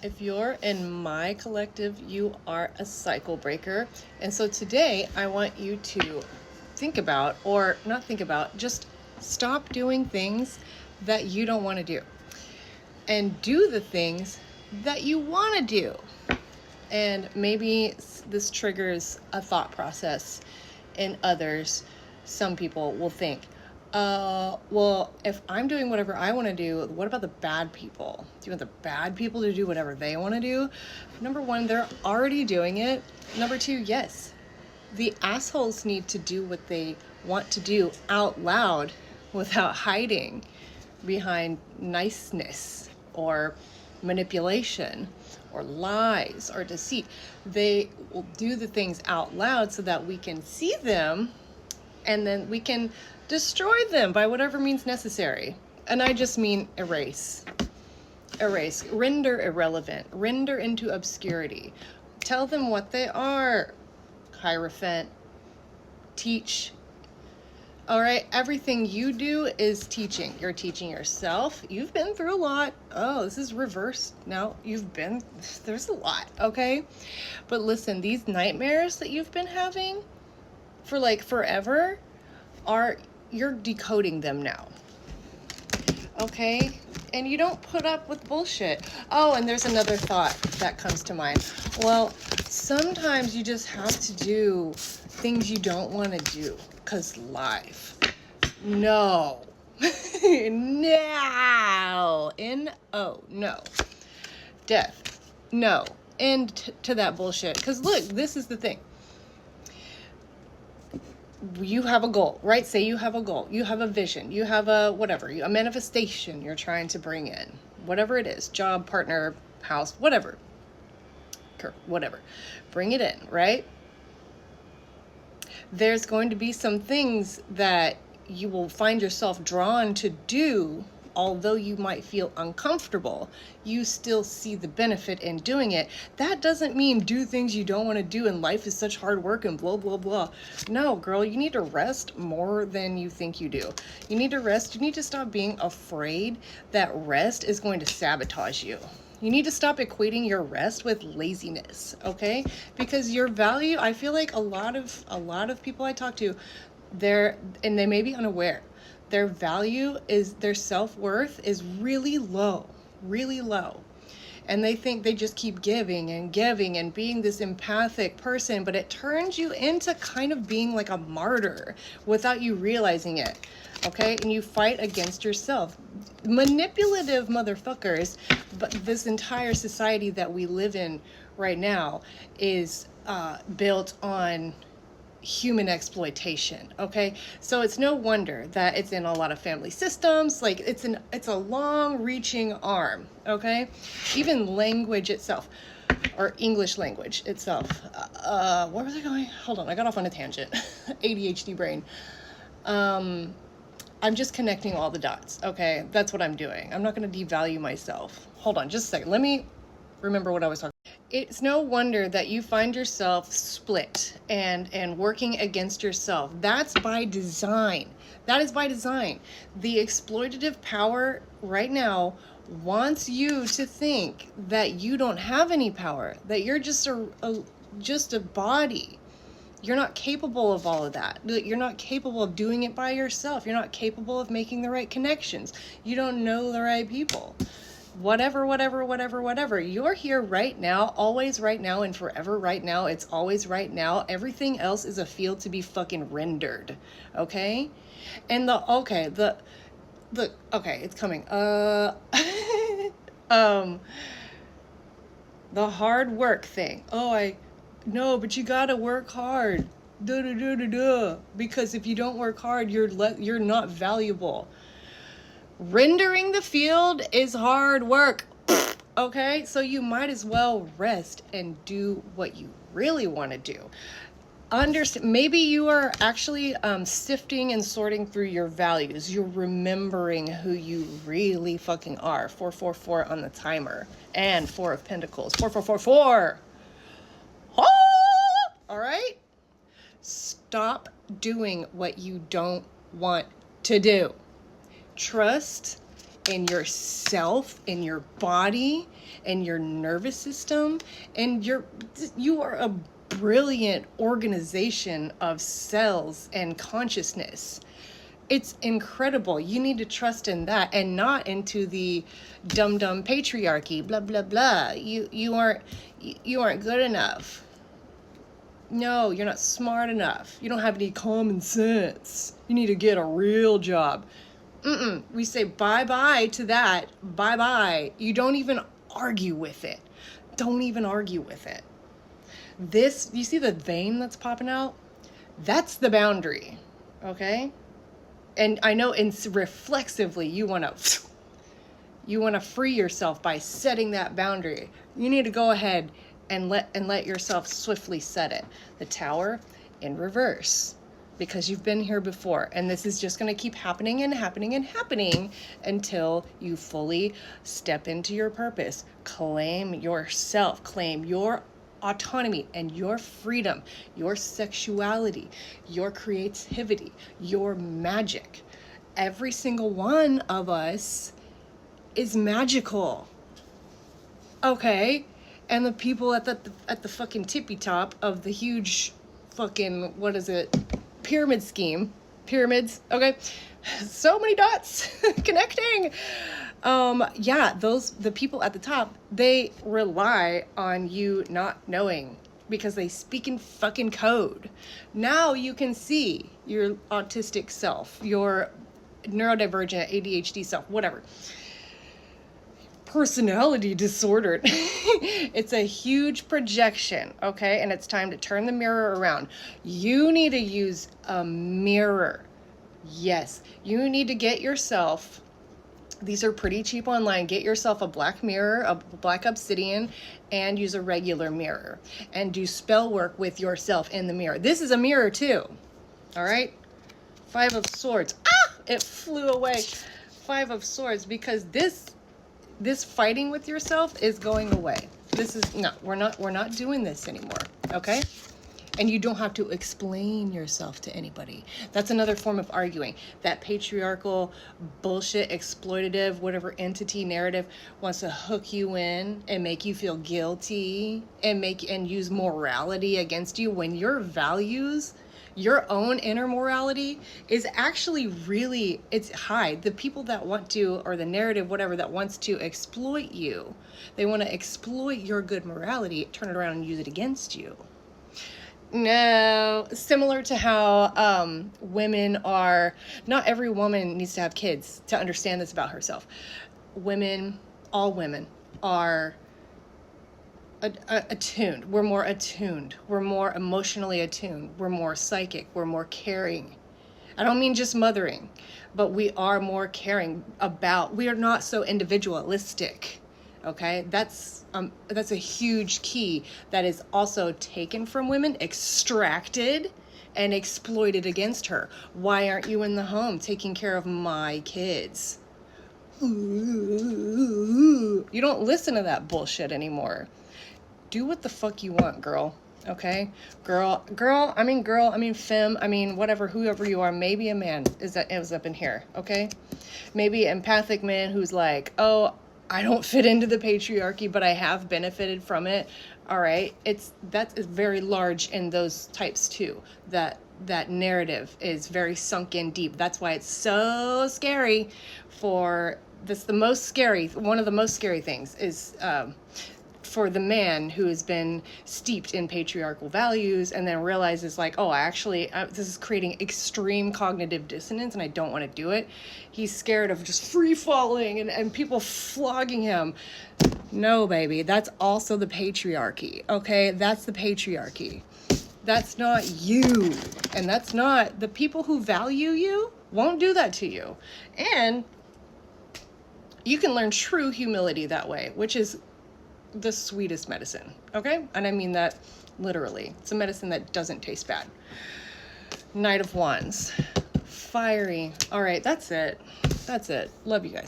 If you're in my collective, you are a cycle breaker. And so today I want you to think about, or not think about, just stop doing things that you don't want to do and do the things that you want to do. And maybe this triggers a thought process in others. Some people will think, well, if I'm doing whatever I want to do, what about the bad people? Do you want the bad people to do whatever they want to do? Number one, they're already doing it. Number two, yes, the assholes need to do what they want to do out loud without hiding behind niceness or manipulation or lies or deceit. They will do the things out loud so that we can see them and then we can destroy them by whatever means necessary. And I just mean erase, render irrelevant, render into obscurity. Tell them what they are. Hierophant, teach. All right, everything you do is teaching. You're teaching yourself. You've been through a lot. Oh, this is reversed. No, there's a lot, okay? But listen, these nightmares that you've been having for like forever you're decoding them now, okay? And you don't put up with bullshit. Oh, and there's another thought that comes to mind. Well, sometimes you just have to do things you don't want to do because life. No. No. N-O. No. Death. No. End to that bullshit. Because look, this is the thing. You have a goal, right? Say you have a goal. You have a vision. You have a manifestation you're trying to bring in. Whatever it is. Job, partner, house, whatever. Bring it in, right? There's going to be some things that you will find yourself drawn to do. Although you might feel uncomfortable, you still see the benefit in doing it. That doesn't mean do things you don't want to do and life is such hard work and blah, blah, blah. No, girl, you need to rest more than you think you do. You need to rest. You need to stop being afraid that rest is going to sabotage you. You need to stop equating your rest with laziness, okay? Because your value, I feel like a lot of people I talk to, and they may be unaware, their value is, their self-worth is really low. And they think they just keep giving and being this empathic person, but it turns you into kind of being like a martyr without you realizing it, okay? And you fight against yourself. Manipulative motherfuckers, but this entire society that we live in right now is built on human exploitation, okay? So it's no wonder that it's in a lot of family systems. Like it's a long reaching arm, okay? Even language itself, or English language itself. Where was I going? Hold on, I got off on a tangent. ADHD brain. I'm just connecting all the dots, okay? That's what I'm doing. I'm not going to devalue myself. Hold on just a second. Let me remember what I was talking about. It's no wonder that you find yourself split and working against yourself. That's by design. That is by design. The exploitative power right now wants you to think that you don't have any power, that you're just a body. You're not capable of all of that. You're not capable of doing it by yourself. You're not capable of making the right connections. You don't know the right people. Whatever. You're here right now, always right now, and forever right now. It's always right now. Everything else is a field to be fucking rendered. Okay? And it's coming. The hard work thing. No, but you gotta work hard. Because if you don't work hard, you're not valuable. Rendering the field is hard work, okay? So you might as well rest and do what you really want to do. Maybe you are actually sifting and sorting through your values. You're remembering who you really fucking are. 444 on the timer. And 4 of Pentacles. 4444. All right? Stop doing what you don't want to do. Trust in yourself, in your body, in your nervous system, and you are a brilliant organization of cells and consciousness. It's incredible. You need to trust in that and not into the dumb patriarchy, blah blah blah. You aren't good enough. No, you're not smart enough. You don't have any common sense. You need to get a real job. We say bye-bye to that. Bye-bye. You don't even argue with it. Don't even argue with it. This, you see the vein that's popping out? That's the boundary, okay? And I know reflexively you want to free yourself by setting that boundary. You need to go ahead and let yourself swiftly set it. The Tower in reverse, because you've been here before, and this is just going to keep happening and happening and happening until you fully step into your purpose. Claim yourself, claim your autonomy and your freedom, your sexuality, your creativity, your magic. Every single one of us is magical. Okay? And the people at the fucking tippy top of the huge fucking, what is it? Pyramid scheme. Pyramids, okay? So many dots connecting. The people at the top, they rely on you not knowing because they speak in fucking code. Now you can see your autistic self, your neurodivergent ADHD self, whatever. Personality disordered. It's a huge projection, okay? And it's time to turn the mirror around. You need to use a mirror. Yes, you need to get yourself, these are pretty cheap online, get yourself a black mirror, a black obsidian, and use a regular mirror. And do spell work with yourself in the mirror. This is a mirror too, all right? 5 of Swords. Ah! It flew away. 5 of Swords, because this fighting with yourself is going away. This is, no, we're not doing this anymore, okay? And you don't have to explain yourself to anybody. That's another form of arguing. That patriarchal bullshit, exploitative, whatever entity narrative wants to hook you in and make you feel guilty and use morality against you when your values, your own inner morality is actually really, it's high. The people that want to, or the narrative, whatever, that wants to exploit you, they want to exploit your good morality, turn it around and use it against you. No, similar to how women are, not every woman needs to have kids to understand this about herself. All women are attuned. We're more attuned. We're more emotionally attuned. We're more psychic. We're more caring. I don't mean just mothering, but we are more caring about, we are not so individualistic. Okay, that's a huge key that is also taken from women, extracted and exploited against her. Why aren't you in the home taking care of my kids? You don't listen to that bullshit anymore. Do what the fuck you want, girl. Okay, girl, I mean femme, I mean whatever, whoever you are. Maybe a man is up in here. Okay, maybe an empathic man who's like, oh, I don't fit into the patriarchy, but I have benefited from it. All right, that's very large in those types too. That narrative is very sunk in deep. That's why it's so scary. One of the most scary things is for the man who has been steeped in patriarchal values and then realizes like, oh, this is creating extreme cognitive dissonance and I don't want to do it. He's scared of just free falling and people flogging him. No, baby, that's also the patriarchy, okay? That's the patriarchy. That's not you. And that's not, the people who value you won't do that to you. And you can learn true humility that way, which is the sweetest medicine, okay? And I mean that literally. It's a medicine that doesn't taste bad. Knight of Wands. Fiery. All right, that's it. Love you guys.